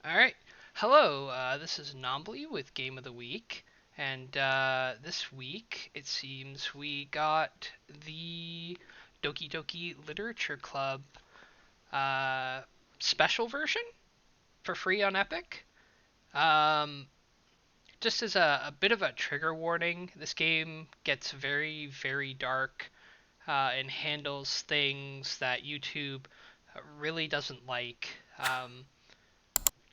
Alright, hello, this is Nombly with Game of the Week, and this week it seems we got the Doki Doki Literature Club uh, special version for free on Epic. Um, just as a bit of a trigger warning, this game gets very, very dark and handles things that YouTube really doesn't like.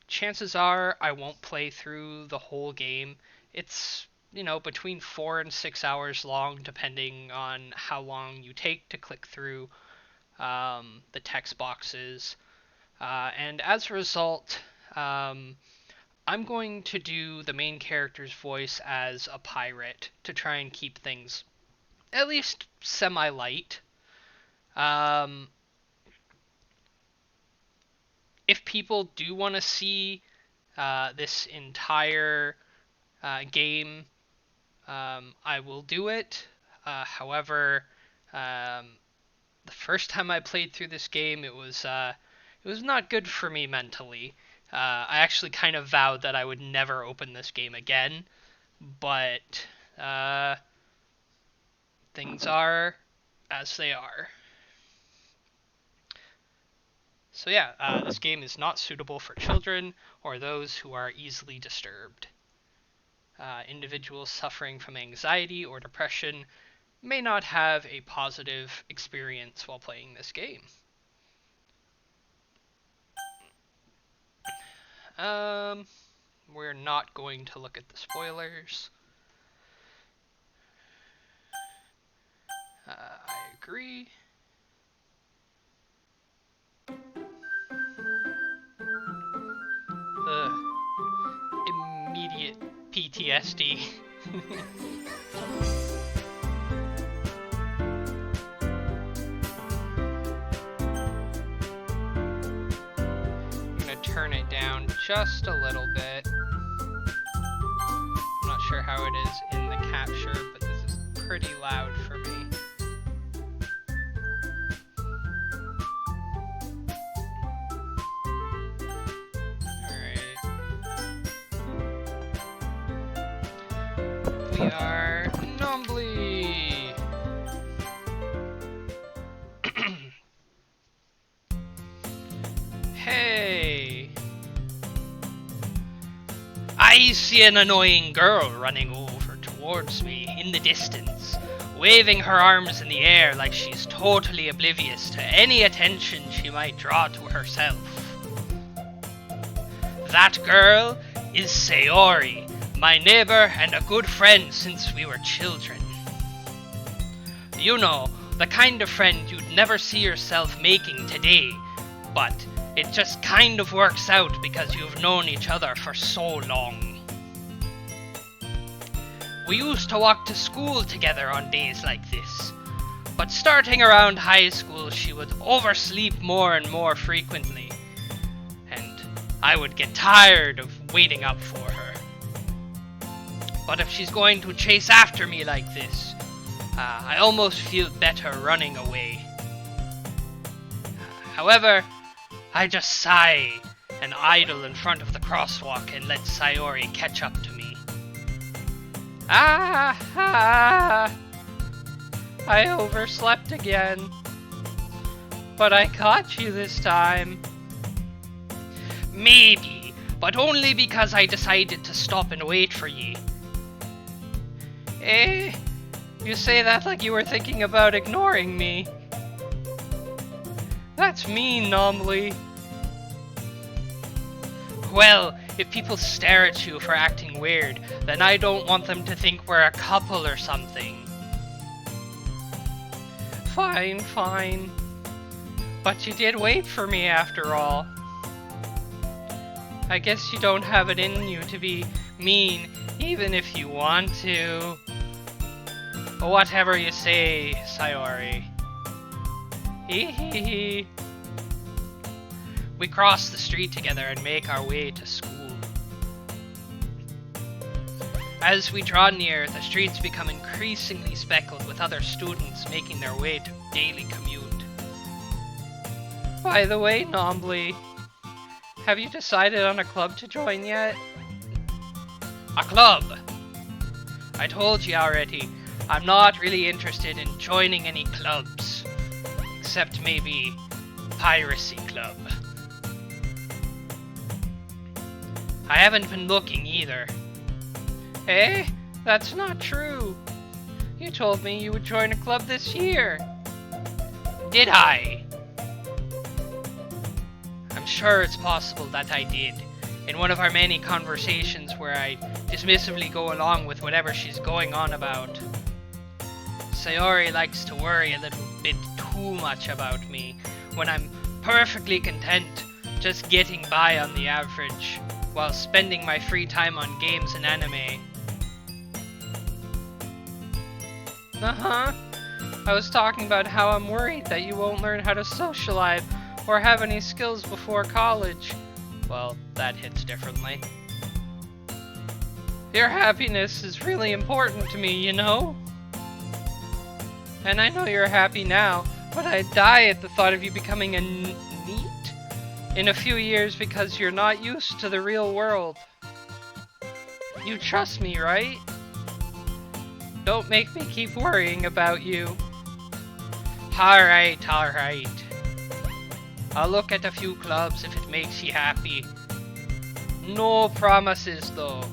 Chances are I won't play through the whole game. It's, between 4 and 6 hours long, depending on how long you take to click through the text boxes. And as a result, I'm going to do the main character's voice as a pirate to try and keep things at least semi light. Um, if people do want to see this entire game, I will do it. However, um, the first time I played through this game, it was not good for me mentally. I actually kind of vowed that I would never open this game again, but things are as they are. So yeah, this game is not suitable for children or those who are easily disturbed. Individuals suffering from anxiety or depression may not have a positive experience while playing this game. Um, we're not going to look at the spoilers. I agree. Ugh. Immediate PTSD. I'm gonna turn it down just a little bit. I'm not sure how it is in the capture, but this is pretty loud for me. We are Nombly! Hey! I see an annoying girl running over towards me in the distance, waving her arms in the air like she's totally oblivious to any attention she might draw to herself. That girl is Sayori, my neighbor and a good friend since we were children. You know, the kind of friend you'd never see yourself making today, but it just kind of works out because you've known each other for so long. We used to walk to school together on days like this, but starting around high school she would oversleep more and more frequently, and I would get tired of waiting up for her. But if she's going to chase after me like this, I almost feel better running away. However, I just sigh and idle in front of the crosswalk and let Sayori catch up to me. I overslept again. But I caught you this time. Maybe, but only because I decided to stop and wait for ye. Eh, you say that like you were thinking about ignoring me. That's mean, Nombly. Well, if people stare at you for acting weird, then I don't want them to think we're a couple or something. Fine, fine. But you did wait for me after all. I guess you don't have it in you to be mean, even if you want to. Whatever you say, Sayori. Hee hee hee. We cross the street together and make our way to school. As we draw near, the streets become increasingly speckled with other students making their way to daily commute. By the way, Nombly, Have you decided on a club to join yet? A club? I told you already, I'm not really interested in joining any clubs. Except maybe Piracy Club. I haven't been looking either. Eh? That's not true. You told me you would join a club this year. Did I? I'm sure it's possible that I did. In one of our many conversations where I dismissively go along with whatever she's going on about. Sayori likes to worry a little bit too much about me, when I'm perfectly content just getting by on the average, while spending my free time on games and anime. Uh-huh. I was talking about how I'm worried that you won't learn how to socialize or have any skills before college. Well, that hits differently. Your happiness is really important to me, you know? And I know you're happy now, but I'd die at the thought of you becoming a NEET in a few years because you're not used to the real world. You trust me, right? Don't make me keep worrying about you. Alright. I'll look at a few clubs if it makes you happy. No promises, though.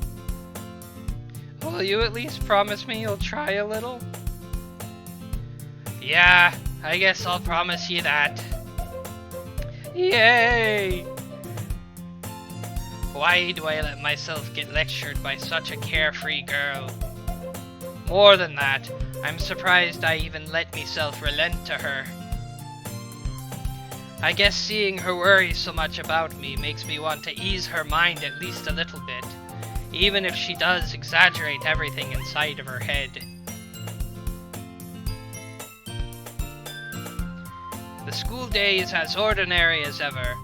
Will you at least promise me you'll try a little? Yeah, I guess I'll promise you that. Yay! Why do I let myself get lectured by such a carefree girl? More than that, I'm surprised I even let myself relent to her. I guess seeing her worry so much about me makes me want to ease her mind at least a little bit, even if she does exaggerate everything inside of her head. The school day is as ordinary as ever,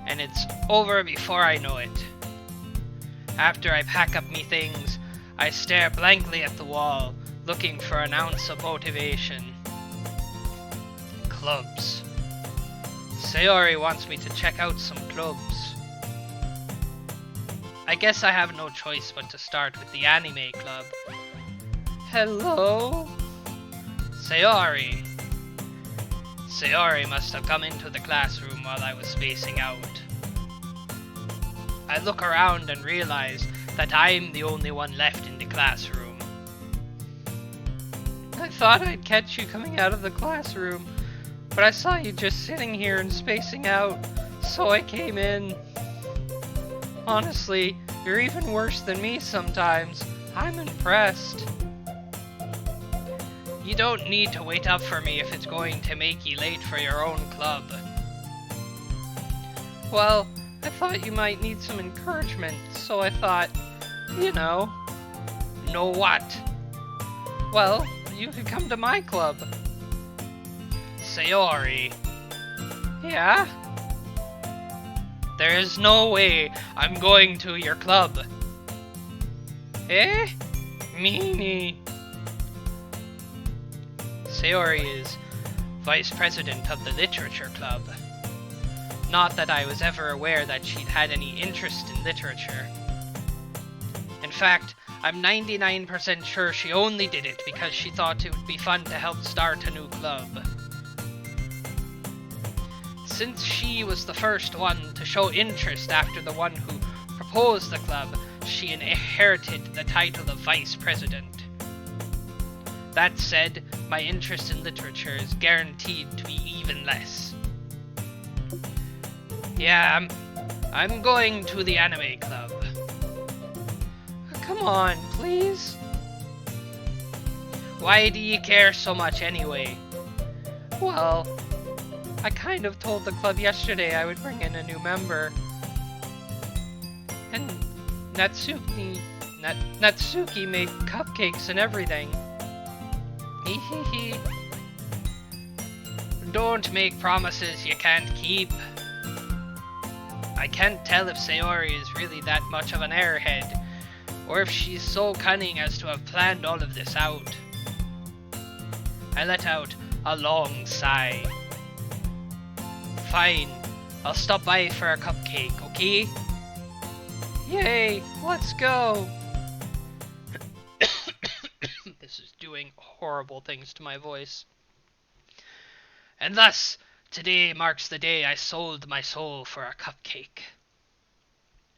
and it's over before I know it. After I pack up me things, I stare blankly at the wall, looking for an ounce of motivation. Clubs. Sayori wants me to check out some clubs. I guess I have no choice but to start with the anime club. Hello? Sayori. Sayori must have come into the classroom while I was spacing out. I look around and realize that I'm the only one left in the classroom. I thought I'd catch you coming out of the classroom, but I saw you just sitting here and spacing out, so I came in. Honestly, you're even worse than me sometimes. I'm impressed. You don't need to wait up for me if it's going to make you late for your own club. Well, I thought you might need some encouragement, so I thought, you know. Know what? Well, you could come to my club. Sayori. Yeah? There is no way I'm going to your club. Eh? Meanie. Sayori is vice president of the literature club. Not that I was ever aware that she'd had any interest in literature. In fact, I'm 99% sure she only did it because she thought it would be fun to help start a new club. Since she was the first one to show interest after the one who proposed the club, she inherited the title of vice president. That said, my interest in literature is guaranteed to be even less. Yeah, I'm going to the anime club. Come on, please. Why do you care so much anyway? Well, I kind of told the club yesterday I would bring in a new member. And Natsuki made cupcakes and everything. Hehehe. Don't make promises you can't keep. I can't tell if Sayori is really that much of an airhead, or if she's so cunning as to have planned all of this out. I let out a long sigh. Fine, I'll stop by for a cupcake, okay? Yay, let's go! This is doing horrible things to my voice. And thus, today marks the day I sold my soul for a cupcake.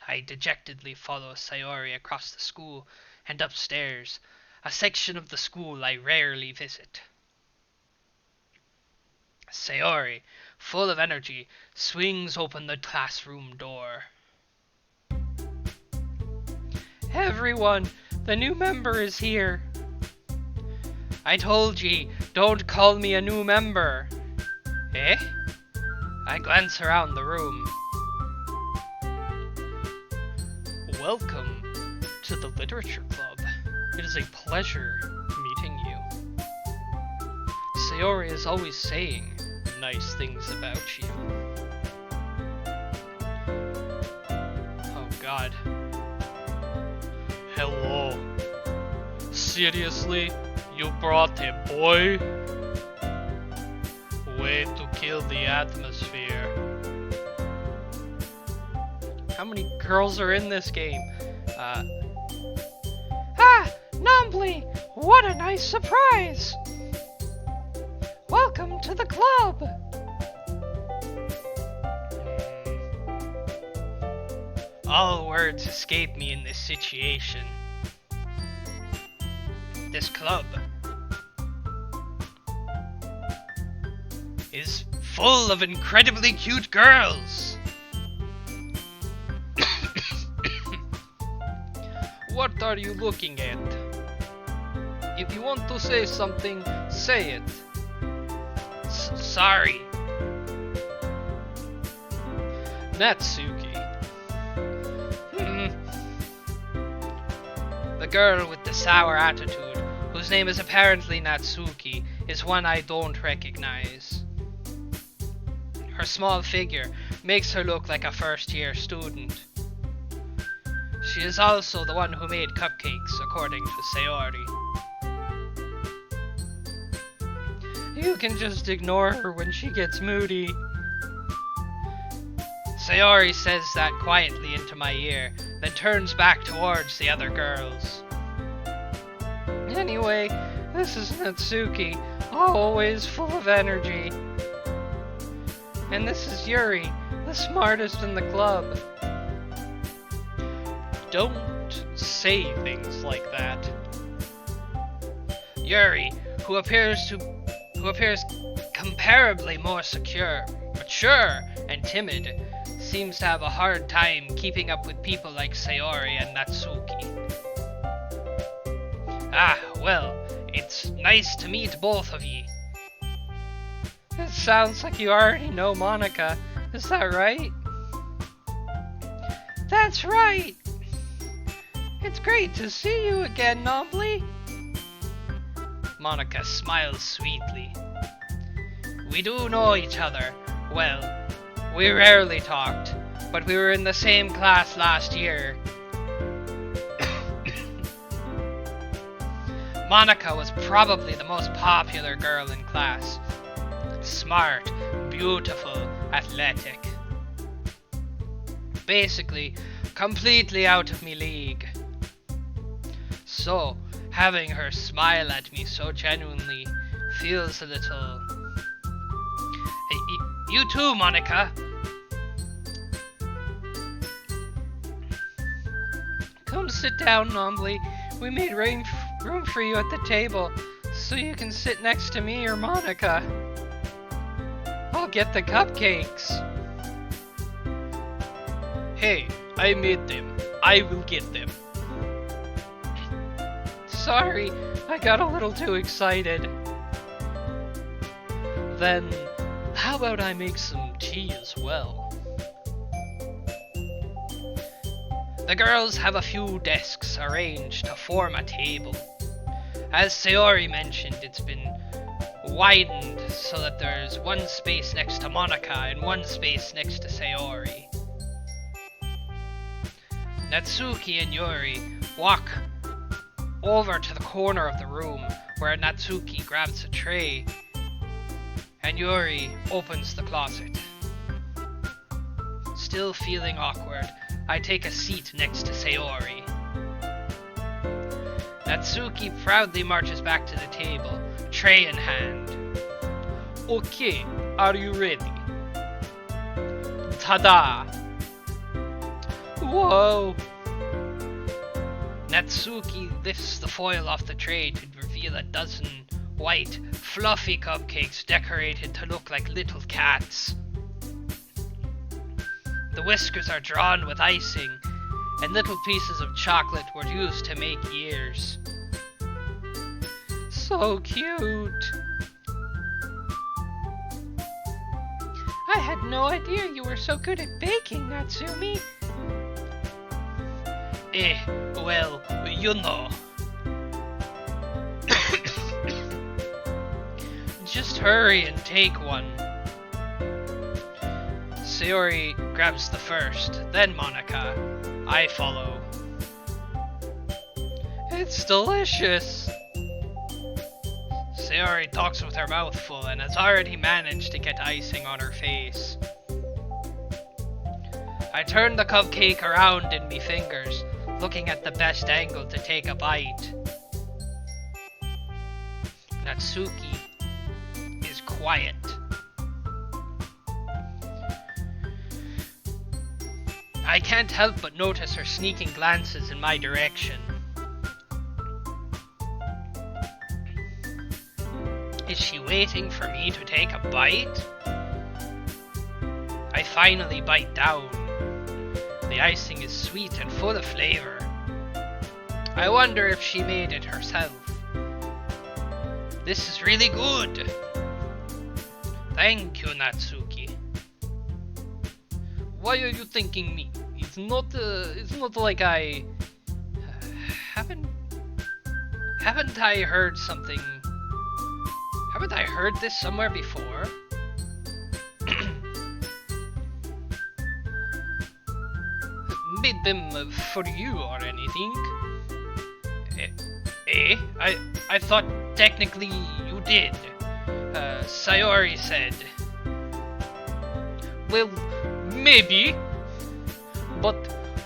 I dejectedly follow Sayori across the school and upstairs, a section of the school I rarely visit. Sayori, full of energy, swings open the classroom door. Everyone, the new member is here. I told ye, don't call me a new member. Eh? I glance around the room. Welcome to the Literature Club. It is a pleasure meeting you. Sayori is always saying nice things about you. Oh God. Hello. Seriously? You brought a boy? Way to kill the atmosphere. How many girls are in this game? Nombly! What a nice surprise! Welcome to the club! All words escape me in this situation. This club is full of incredibly cute girls. What are you looking at? If you want to say something, say it. Sorry. Natsuki. The girl with the sour attitude, whose name is apparently Natsuki, is one I don't recognize. Her small figure makes her look like a first-year student. She is also the one who made cupcakes, according to Sayori. You can just ignore her when she gets moody. Sayori says that quietly into my ear, then turns back towards the other girls. Anyway, this is Natsuki, always full of energy. And this is Yuri, the smartest in the club. Don't say things like that. Yuri, who appears comparably more secure, mature, and timid, seems to have a hard time keeping up with people like Sayori and Natsuki. Ah, well, it's nice to meet both of ye. It sounds like you already know Monika, is that right? That's right! It's great to see you again, Nombly. Monika smiles sweetly. We do know each other. Well, we rarely talked, but we were in the same class last year. Monika was probably the most popular girl in class. Smart, beautiful, athletic. Basically, completely out of me league. So, having her smile at me so genuinely feels a little... You too, Monika. Come sit down, Nombly. We made room for you at the table, so you can sit next to me or Monika. I'll get the cupcakes. Hey, I made them. I will get them. Sorry, I got a little too excited. Then, how about I make some tea as well? The girls have a few desks arranged to form a table. As Sayori mentioned, it's been widened so that there's one space next to Monika and one space next to Sayori. Natsuki and Yuri walk over to the corner of the room where Natsuki grabs a tray and Yuri opens the closet. still feeling awkward, I take a seat next to Sayori. Natsuki proudly marches back to the table, tray in hand. Okay, are you ready? Ta-da! Whoa! Natsuki lifts the foil off the tray to reveal a dozen white, fluffy cupcakes decorated to look like little cats. The whiskers are drawn with icing, and little pieces of chocolate were used to make ears. So cute! I had no idea you were so good at baking, Natsumi. Well, you know. Just hurry and take one. Sayori grabs the first, then Monica. I follow. It's delicious. Sayori talks with her mouth full and has already managed to get icing on her face. I turn the cupcake around in me fingers, looking at the best angle to take a bite. Natsuki is quiet. I can't help but notice her sneaking glances in my direction. Is she waiting for me to take a bite? I finally bite down. The icing is sweet and full of flavor. I wonder if she made it herself. This is really good. Thank you, Natsuki. Why are you thanking me? It's not like I haven't I heard something? Haven't I heard this somewhere before? Made them for you or anything? I thought technically you did. Sayori said. Well, maybe, but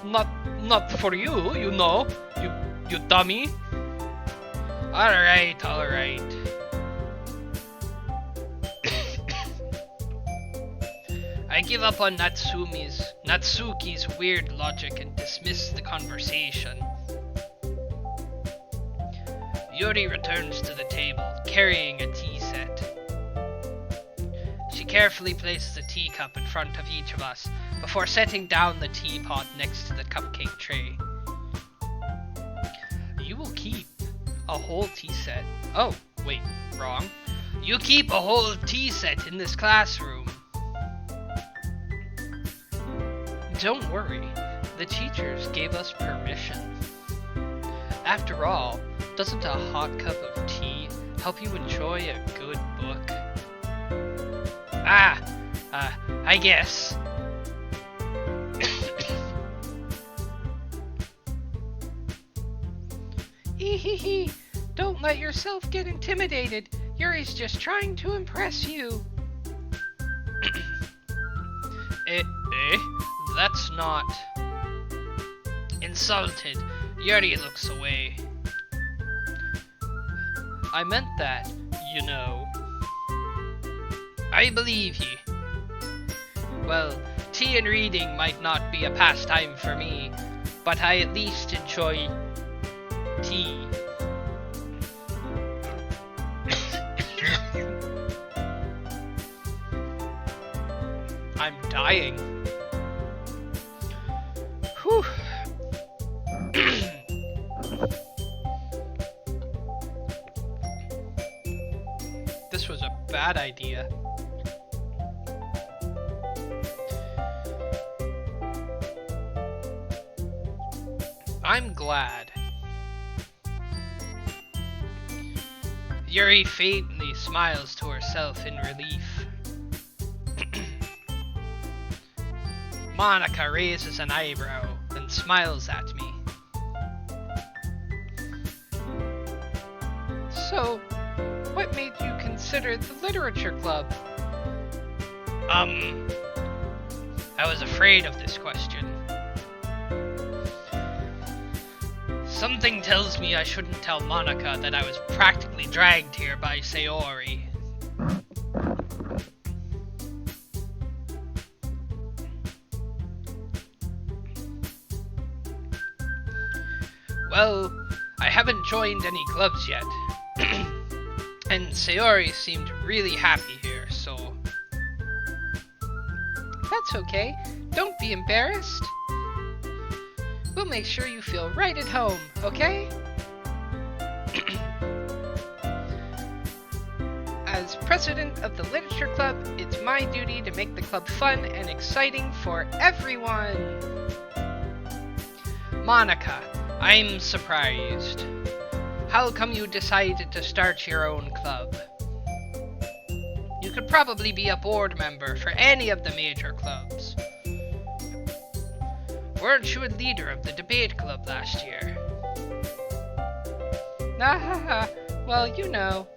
not for you, you know, you dummy. All right. I give up on Natsuki's weird logic and dismiss the conversation. Yuri returns to the table, carrying a tea set. She carefully places a teacup in front of each of us before setting down the teapot next to the cupcake tray. You will keep a whole tea set. Oh, wait, wrong. You keep a whole tea set in this classroom. Don't worry, the teachers gave us permission. After all, doesn't a hot cup of tea help you enjoy a good book? I guess. Hehehe, don't let yourself get intimidated. Yuri's just trying to impress you. That's not... Insulted, Yuri looks away. I meant that, you know. I believe ye. Well, tea and reading might not be a pastime for me, but I at least enjoy tea. I'm dying. Whew. This was a bad idea. I'm glad. Yuri faintly smiles to herself in relief. Monica raises an eyebrow and smiles at me. So, what made you consider the literature club? I was afraid of this question. Something tells me I shouldn't tell Monica that I was practically dragged here by Sayori. Well, I haven't joined any clubs yet, and Sayori seemed really happy here, so... That's okay. Don't be embarrassed. We'll make sure you feel right at home, okay? As president of the Literature Club, it's my duty to make the club fun and exciting for everyone. Monica, I'm surprised. How come you decided to start your own club? You could probably be a board member for any of the major clubs. Weren't you a leader of the debate club last year? Well, you know.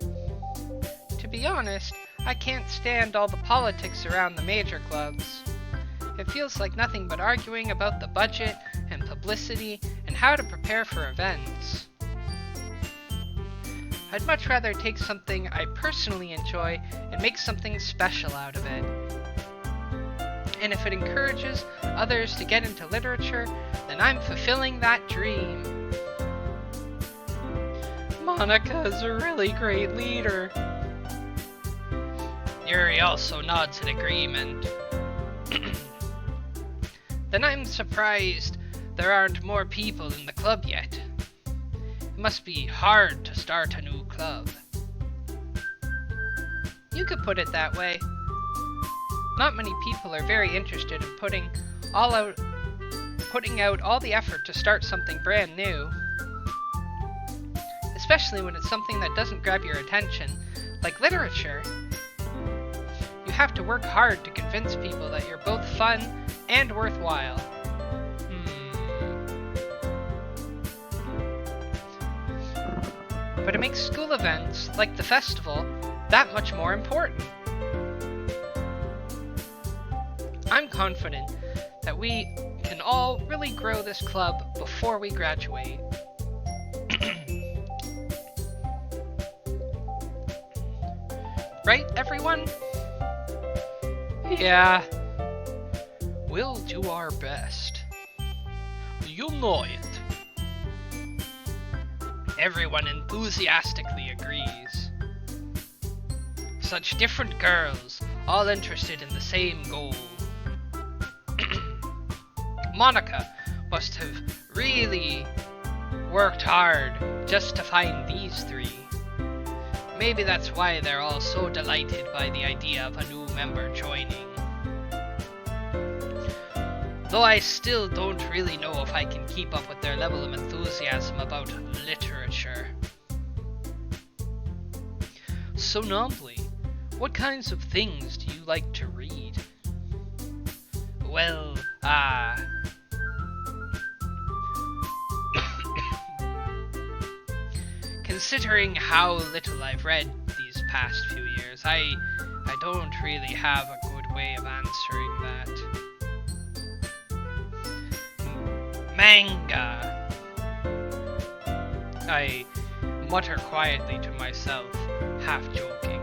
To be honest, I can't stand all the politics around the major clubs. It feels like nothing but arguing about the budget and publicity and how to prepare for events. I'd much rather take something I personally enjoy and make something special out of it. And if it encourages others to get into literature, then I'm fulfilling that dream. Monica's a really great leader. Yuri also nods in agreement. Then I'm surprised there aren't more people in the club yet. It must be hard to start a new club. You could put it that way. Not many people are very interested in putting out all the effort to start something brand new. Especially when it's something that doesn't grab your attention, like literature. You have to work hard to convince people that you're both fun and worthwhile. But it makes school events, like the festival, that much more important. I'm confident that we can all really grow this club before we graduate. Right, everyone? Yeah. We'll do our best. You know it. Everyone enthusiastically agrees. Such different girls, all interested in the same goal. Monica must have really worked hard just to find these three. Maybe that's why they're all so delighted by the idea of a new member joining. Though I still don't really know if I can keep up with their level of enthusiasm about literature. So Nombly, what kinds of things do you like to read? Well, considering how little I've read these past few years, I don't really have a good way of answering that. Manga! I mutter quietly to myself, half joking.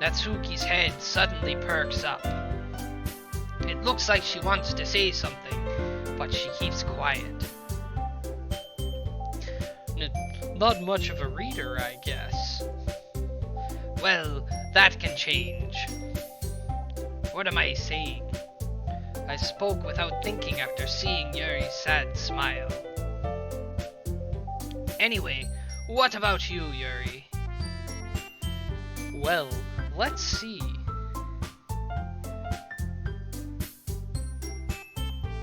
Natsuki's head suddenly perks up. It looks like she wants to say something, but she keeps quiet. Not much of a reader, I guess. Well, that can change. What am I saying? I spoke without thinking after seeing Yuri's sad smile. Anyway, what about you, Yuri? Well, let's see.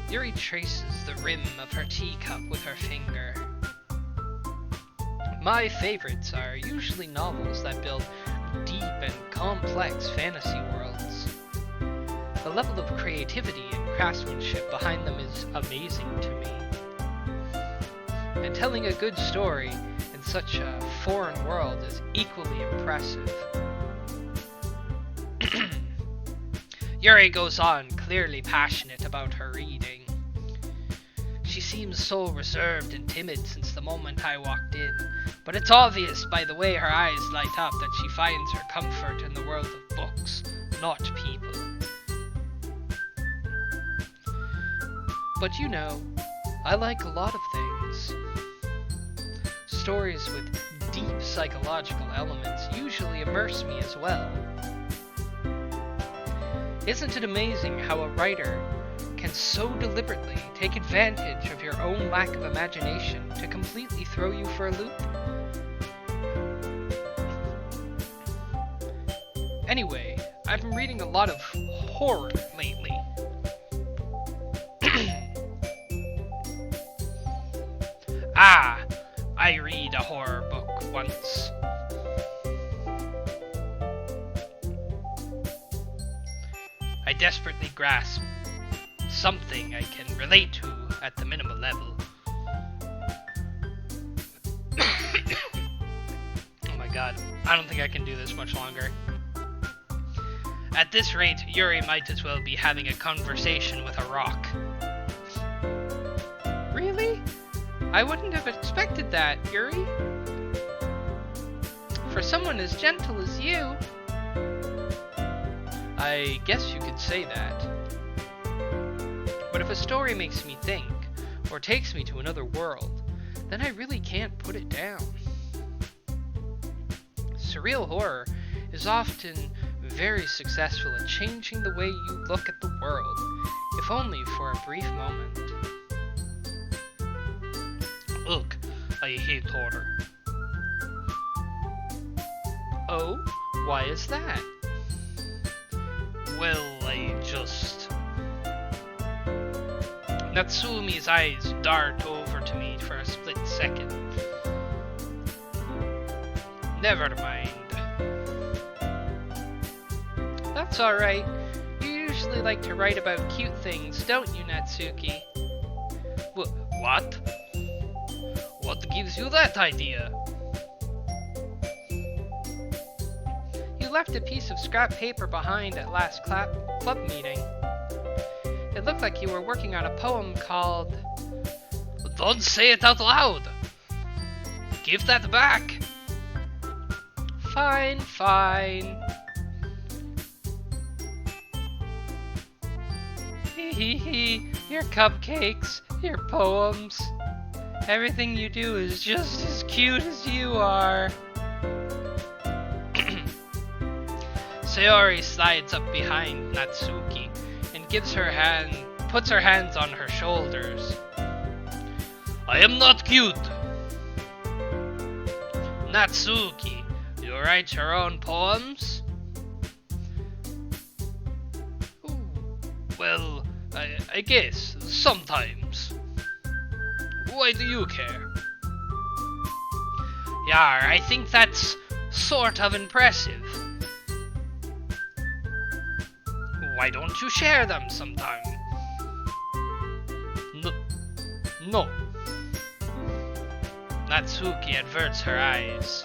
Yuri traces the rim of her teacup with her finger. My favorites are usually novels that build deep and complex fantasy worlds. The level of creativity and craftsmanship behind them is amazing to me. And telling a good story in such a foreign world is equally impressive. Yuri goes on, clearly passionate about her reading. She seems so reserved and timid since the moment I walked in, but it's obvious by the way her eyes light up that she finds her comfort in the world of books, not people. But you know, I like a lot of things. Stories with deep psychological elements usually immerse me as well. Isn't it amazing how a writer can so deliberately take advantage of your own lack of imagination to completely throw you for a loop? Anyway, I've been reading a lot of horror lately. I read a horror book once. I desperately grasp something I can relate to at the minimal level. Oh my god, I don't think I can do this much longer. At this rate, Yuri might as well be having a conversation with a rock. Really? I wouldn't have expected that, Yuri. For someone as gentle as you. I guess you could say that. But if a story makes me think, or takes me to another world, then I really can't put it down. Surreal horror is often very successful at changing the way you look at the world, if only for a brief moment. Ugh, I hate horror. Oh, why is that? Well, Natsumi's eyes dart over to me for a split second. Never mind. That's alright. You usually like to write about cute things, don't you, Natsuki? What? What gives you that idea? You left a piece of scrap paper behind at last club meeting. It looked like you were working on a poem called... Don't say it out loud! Give that back! Fine, fine. Hee, your cupcakes, your poems. Everything you do is just as cute as you are. Sayori slides up behind Natsuki and puts her hands on her shoulders. I am not cute. Natsuki, you write your own poems? Well, I guess, sometimes. Why do you care? Yaaarrr, I think that's sort of impressive. Why don't you share them sometime? No. Natsuki averts her eyes.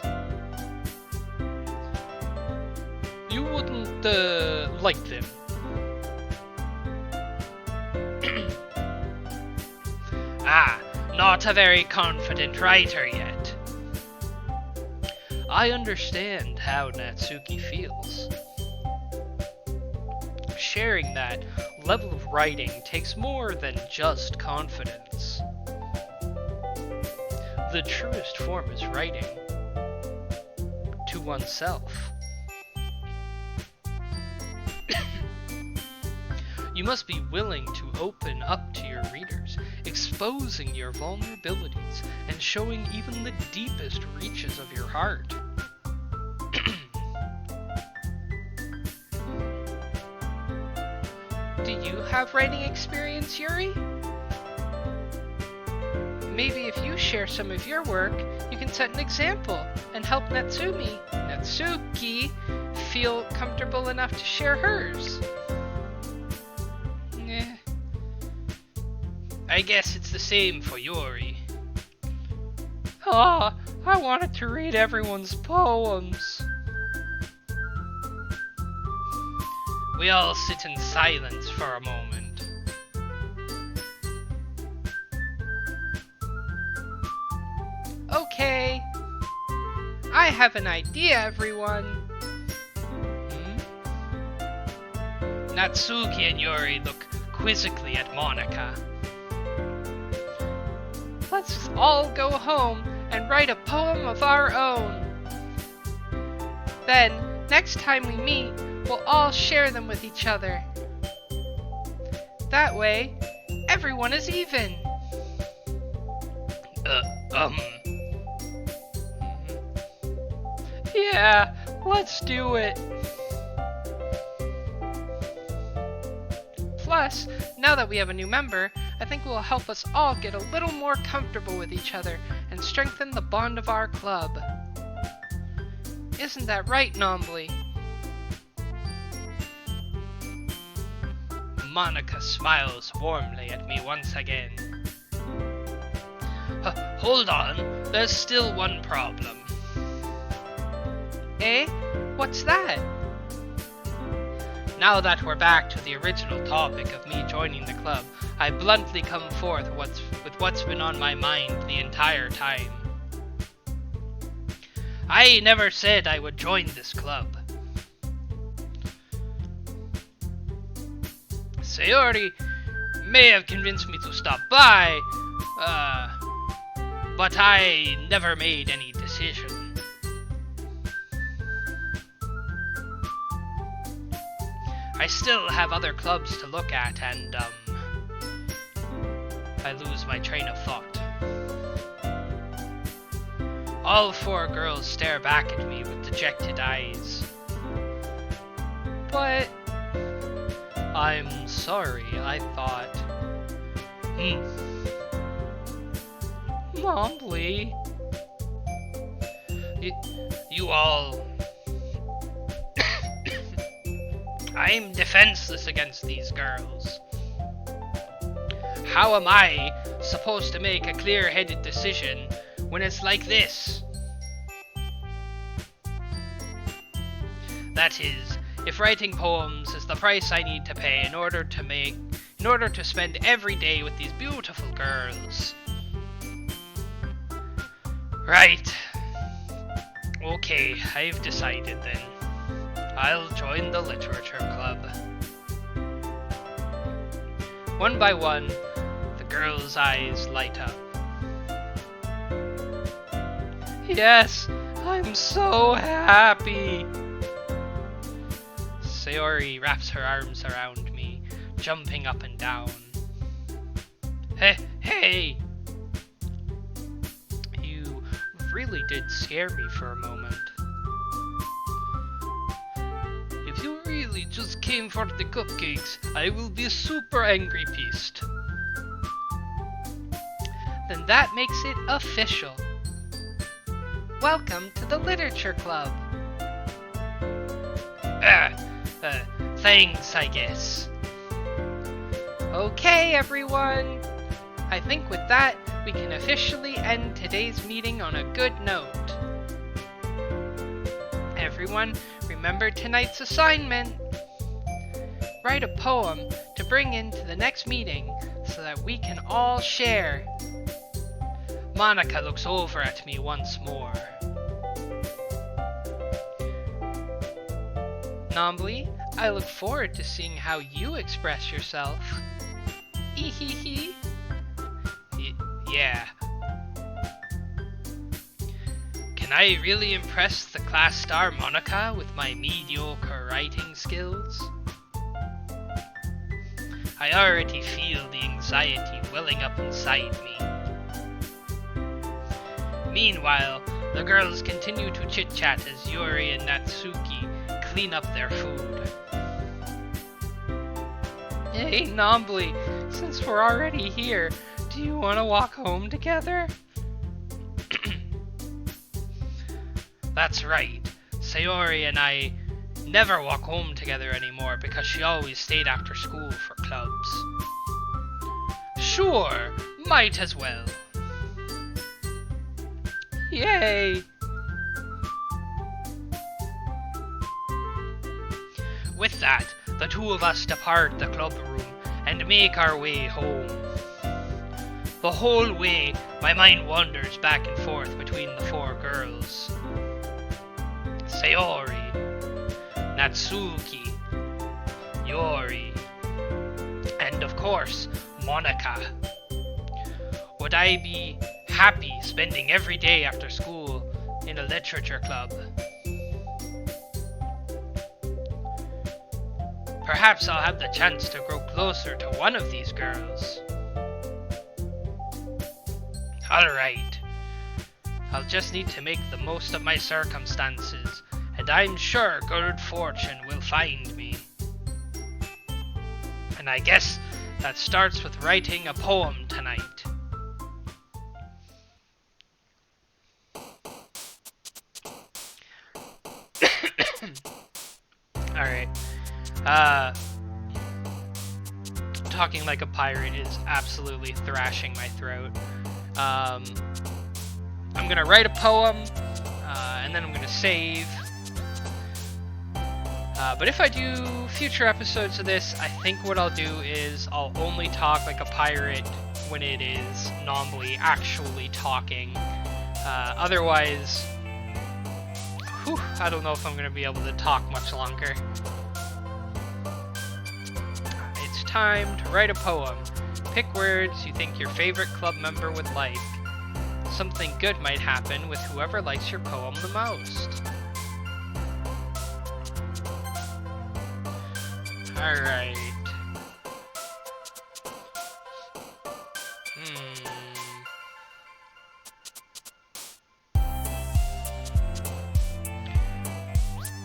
You wouldn't, like them. Not a very confident writer yet. I understand how Natsuki feels. Sharing that level of writing takes more than just confidence. The truest form is writing to oneself. You must be willing to open up to your readers, exposing your vulnerabilities and showing even the deepest reaches of your heart. Do you have writing experience, Yuri? Maybe if you share some of your work, you can set an example and help Natsuki feel comfortable enough to share hers. I guess it's the same for Yuri. I wanted to read everyone's poems. We all sit in silence for a moment. Okay. I have an idea, everyone. Natsuki and Yuri look quizzically at Monica. Let's all go home and write a poem of our own. Then, next time we meet, we'll all share them with each other. That way, everyone is even. Yeah, let's do it. Plus, now that we have a new member, I think it will help us all get a little more comfortable with each other and strengthen the bond of our club. Isn't that right, Nombly? Monica smiles warmly at me once again. Hold on, there's still one problem. Eh? What's that? Now that we're back to the original topic of me joining the club, I bluntly come forth with what's been on my mind the entire time. I never said I would join this club. Sayori may have convinced me to stop by, but I never made any decision. I still have other clubs to look at, and, I lose my train of thought. All four girls stare back at me with dejected eyes. But I'm sorry, I thought. Mombly. You all... I'm defenseless against these girls. How am I supposed to make a clear-headed decision when it's like this? That is, if writing poems is the price I need to pay in order to spend every day with these beautiful girls. Right. Okay, I've decided then. I'll join the literature club. One by one, the girls' eyes light up. Yes, I'm so happy! Sayori wraps her arms around me, jumping up and down. Hey! You really did scare me for a moment. If you really just came for the cupcakes, I will be a super angry beast. Then that makes it official. Welcome to the Literature Club. Thanks, I guess. Okay, everyone. I think with that, we can officially end today's meeting on a good note. Everyone, remember tonight's assignment. Write a poem to bring into the next meeting so that we can all share. Monica looks over at me once more. Nombly, I look forward to seeing how you express yourself. Ehehe. Yeah. Can I really impress the class star Monica with my mediocre writing skills? I already feel the anxiety welling up inside me. Meanwhile, the girls continue to chit-chat as Yuri and Natsuki clean up their food. Hey, Nombly, since we're already here, do you want to walk home together? That's right. Sayori and I never walk home together anymore because she always stayed after school for clubs. Sure, might as well. Yay! With that, the two of us depart the clubroom and make our way home. The whole way, my mind wanders back and forth between the four girls. Sayori, Natsuki, Yori, and of course, Monica. Would I be happy spending every day after school in a literature club? Perhaps I'll have the chance to grow closer to one of these girls. Alright. I'll just need to make the most of my circumstances, and I'm sure good fortune will find me. And I guess that starts with writing a poem tonight. Alright. Talking like a pirate is absolutely thrashing my throat. I'm gonna write a poem, and then I'm gonna save. But if I do future episodes of this, I think what I'll do is I'll only talk like a pirate when it is Nombly actually talking. Otherwise, I don't know if I'm gonna be able to talk much longer. It's time to write a poem. Pick words you think your favorite club member would like. Something good might happen with whoever likes your poem the most. Alright.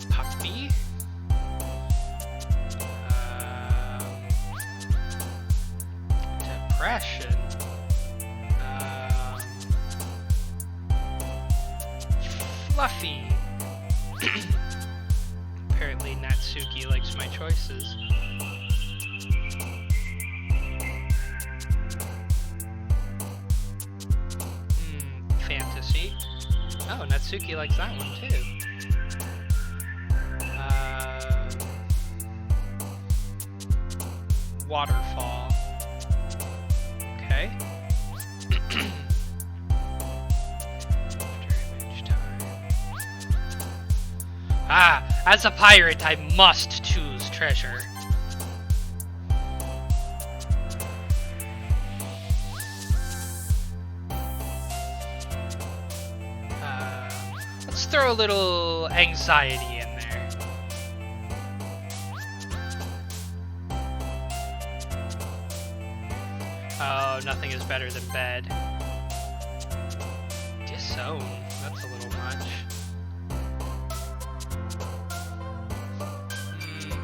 Puppy? Depression. Fluffy. Apparently Natsuki likes my choices. Fantasy. Oh, Natsuki likes that one too. Waterfall. Okay. As a pirate, I must choose treasure. Let's throw a little anxiety in there. Oh, nothing is better than bed. Disown. That's a little much.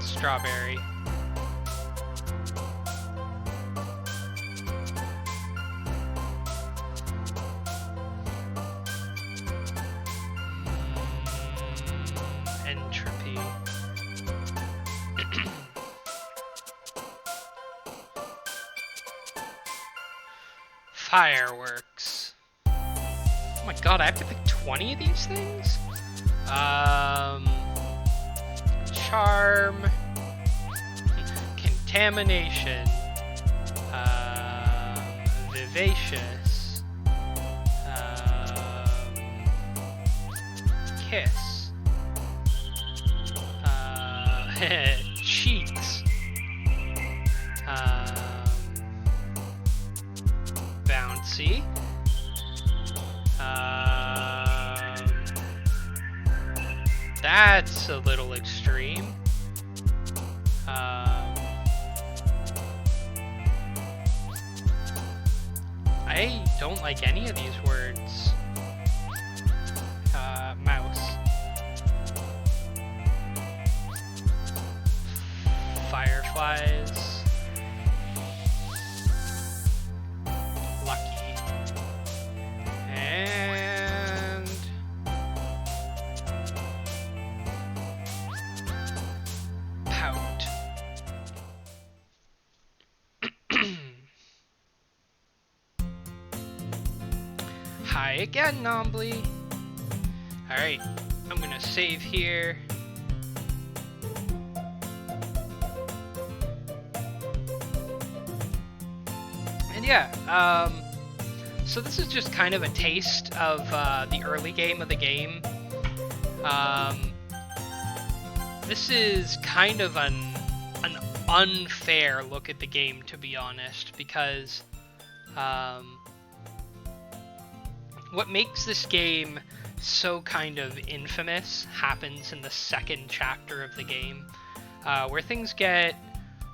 Strawberry. Entropy. Fireworks. Oh my god, I have to pick 20 of these things? Charm. Contamination. Vivacious. Kiss. Cheeks. Bouncy. That's a little extreme. I don't like any of these words. Mouse. Fireflies. Lucky. And pout. Hi again, Nombly. Alright, I'm gonna save here. yeah, so this is just kind of a taste of the early game of the game. This is kind of an unfair look at the game, to be honest, because what makes this game so kind of infamous happens in the second chapter of the game, where things get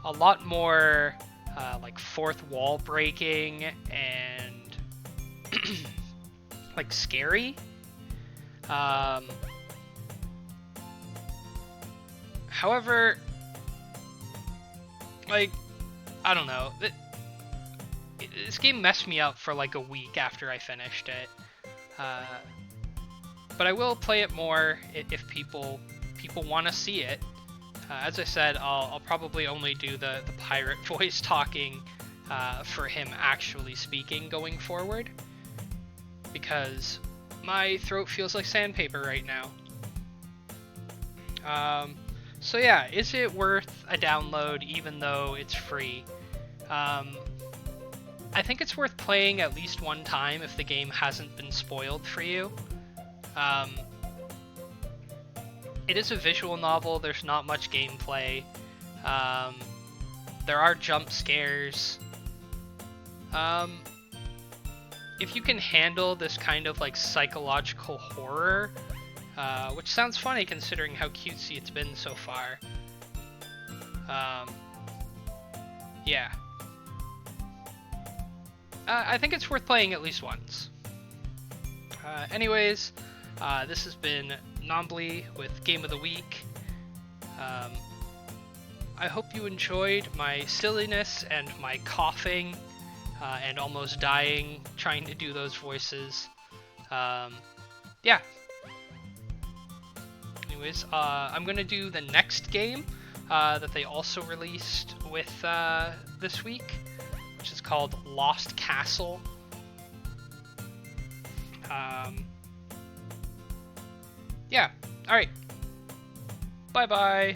a lot more like fourth wall breaking and like scary. However, like, I don't know, this game messed me up for like a week after I finished it. But I will play it more if people want to see it. As I said, I'll probably only do the pirate voice talking for him actually speaking going forward, because my throat feels like sandpaper right now. So yeah, is it worth a download even though it's free? I think it's worth playing at least one time if the game hasn't been spoiled for you. It is a visual novel, there's not much gameplay. There are jump scares. If you can handle this kind of like psychological horror, which sounds funny considering how cutesy it's been so far. Yeah. I think it's worth playing at least once. Anyways, this has been Nombly with Game of the Week. I hope you enjoyed my silliness and my coughing and almost dying trying to do those voices. Yeah. Anyways, I'm going to do the next game that they also released with this week, which is called Lost Castle. Yeah, alright. Bye-bye.